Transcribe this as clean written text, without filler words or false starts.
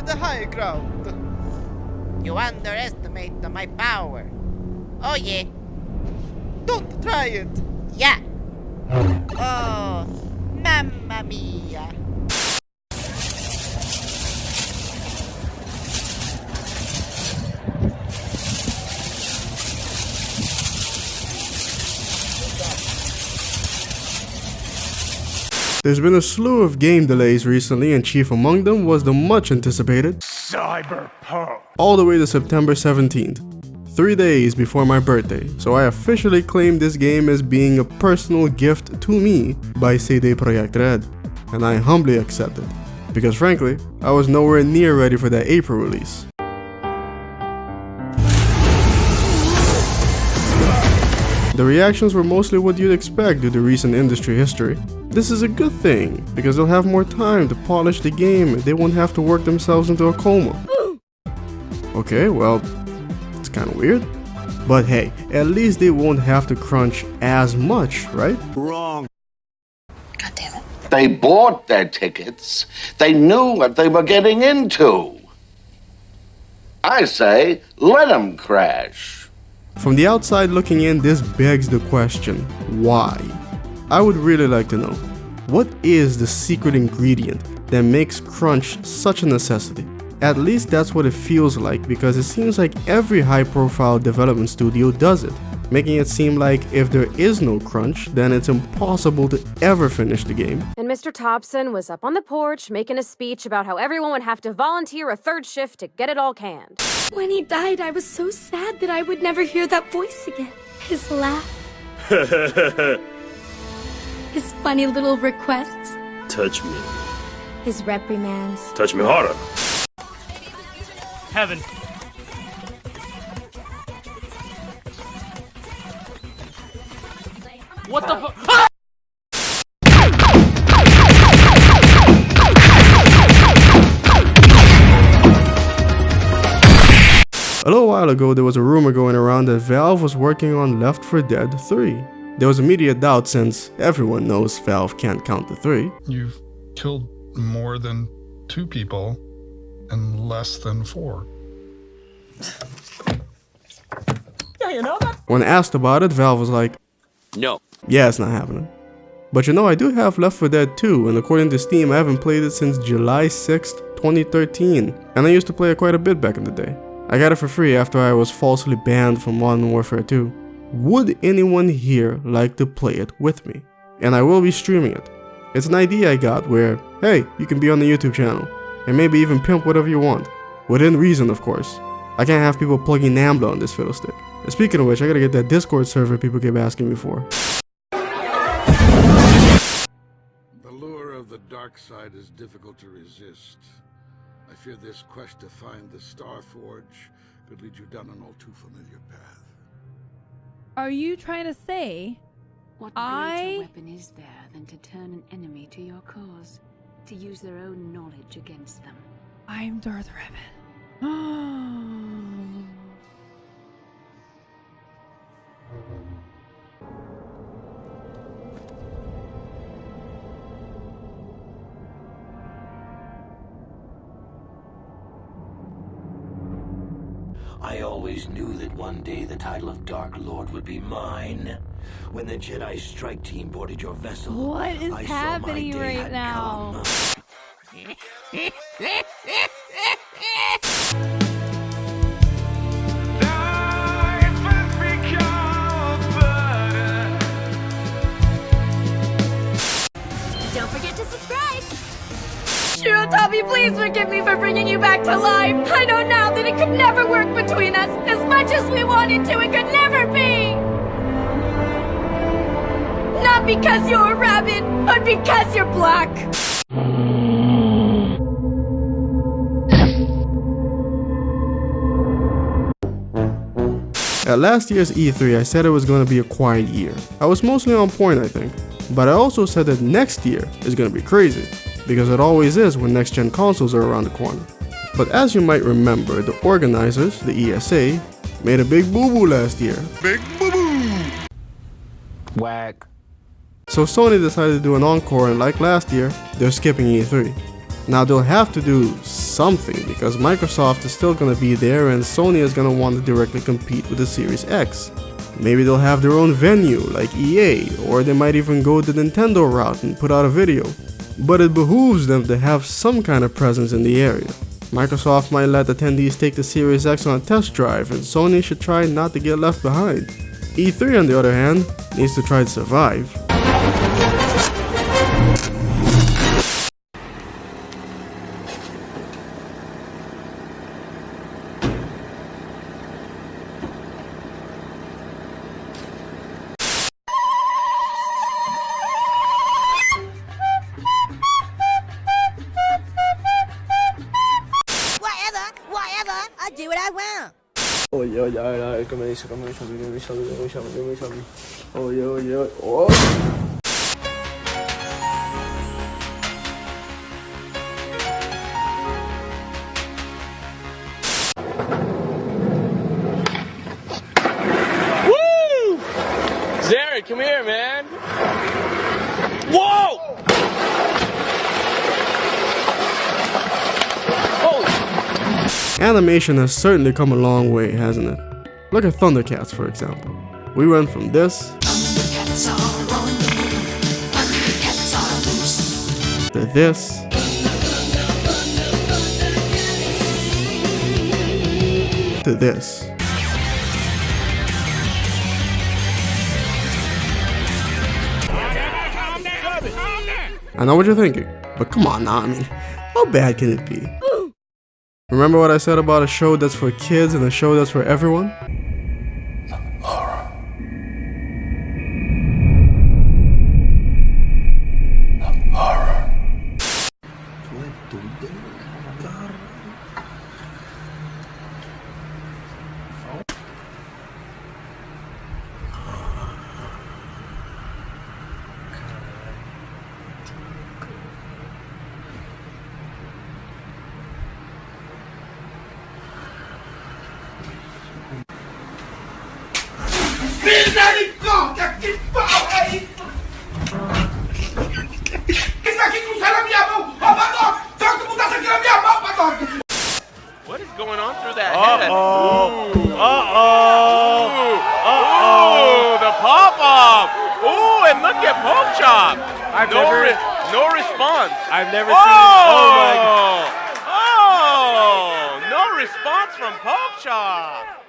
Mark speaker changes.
Speaker 1: the high ground.
Speaker 2: You underestimate my power. Oh yeah.
Speaker 1: Don't try it.
Speaker 2: Yeah. Oh, mamma mia.
Speaker 3: There's been a slew of game delays recently, and chief among them was the much anticipated
Speaker 4: Cyberpunk.
Speaker 3: all the way to September 17th, 3 days before my birthday, so I officially claim this game as being a personal gift to me by CD Projekt Red, and I humbly accept it, because frankly, I was nowhere near ready for that April release. The reactions were mostly what you'd expect due to recent industry history. This is a good thing, because they'll have more time to polish the game and they won't have to work themselves into a coma. Okay, well, it's kinda weird. But hey, at least they won't have to crunch as much, right?
Speaker 4: Wrong.
Speaker 5: God damn it.
Speaker 6: They bought their tickets. They knew what they were getting into. I say, let them crash.
Speaker 3: From the outside looking in, this begs the question, why? I would really like to know, what is the secret ingredient that makes crunch such a necessity? At least that's what it feels like, because it seems like every high-profile development studio does it, making it seem like if there is no crunch, then it's impossible to ever finish the game.
Speaker 7: And Mr. Thompson was up on the porch making a speech about how everyone would have to volunteer a third shift to get it all canned.
Speaker 5: When he died, I was so sad that I would never hear that voice again. His laugh. His funny little requests.
Speaker 4: Touch me.
Speaker 5: His reprimands.
Speaker 4: Touch me harder.
Speaker 8: Heaven. What the fuck? Ah!
Speaker 3: A little while ago, there was a rumor going around that Valve was working on Left 4 Dead 3. There was immediate doubt since everyone knows Valve can't count to 3.
Speaker 9: You've killed more than 2 people in less than 4.
Speaker 8: Yeah, you know that?
Speaker 3: When asked about it, Valve was like,
Speaker 4: No.
Speaker 3: yeah, it's not happening. But you know, I do have Left 4 Dead 2, and according to Steam, I haven't played it since July 6th, 2013. And I used to play it quite a bit back in the day. I got it for free after I was falsely banned from Modern Warfare 2. Would anyone here like to play it with me? And I will be streaming it. It's an idea I got where, hey, you can be on the YouTube channel, and maybe even pimp whatever you want. Within reason, of course. I can't have people plugging NAMBLA on this fiddlestick. And speaking of which, I gotta get that Discord server people keep asking me for.
Speaker 10: The lure of the dark side is difficult to resist. I fear this quest to find the Star Forge could lead you down an all too familiar path.
Speaker 11: Are you trying to say
Speaker 12: what greater weapon is there than to turn an enemy to your cause, to use their own knowledge against them?
Speaker 11: I'm Darth Revan?
Speaker 13: I always knew that one day the title of Dark Lord would be mine. When the Jedi strike team boarded your vessel,
Speaker 11: What is happening right now?
Speaker 5: Don't forget to subscribe! Shiro Tommy, please forgive me for bringing you back to life! I know now that it could never work between us! As much as we wanted to, it could never be! Not because you're a rabbit, but because you're black!
Speaker 3: At last year's E3, I said it was going to be a quiet year. I was mostly on point, I think. But I also said that next year is going to be crazy, because it always is when next-gen consoles are around the corner. But as you might remember, the organizers, the ESA, made a big boo-boo last year. Big boo-boo!
Speaker 13: Whack.
Speaker 3: So Sony decided to do an encore, and like last year, they're skipping E3. Now they'll have to do something, because Microsoft is still gonna be there and Sony is gonna want to directly compete with the Series X. Maybe they'll have their own venue like EA, or they might even go the Nintendo route and put out a video. But it behooves them to have some kind of presence in the area. Microsoft might let attendees take the Series X on a test drive, and Sony should try not to get left behind. E3 on the other hand, needs to try to survive.
Speaker 2: I do what I want.
Speaker 8: Oye, oye, a ver, ¿qué me dice? ¿Qué me dice? ¿Qué me dice? ¿Qué me dice? ¿Qué me dice? Oye, oye, oye. Oh. Woo! Zared, come here, man. Whoa!
Speaker 3: Animation has certainly come a long way, hasn't it? Look at Thundercats, for example. We went from this to this to this. I know what you're thinking, but come on now, I mean, how bad can it be? Remember what I said about a show that's for kids and a show that's for everyone?
Speaker 14: Misericórdia, que pau é isso? Isso aqui que sai na minha mão! Ô, Paddock! Toca o mudasse aqui na minha mão, Paddock!
Speaker 15: What is going on through that head? The pop-up! Ooh, and look at Poke Chop! No response.
Speaker 8: I've never seen oh my god.
Speaker 15: Oh! No response from Poke Chop!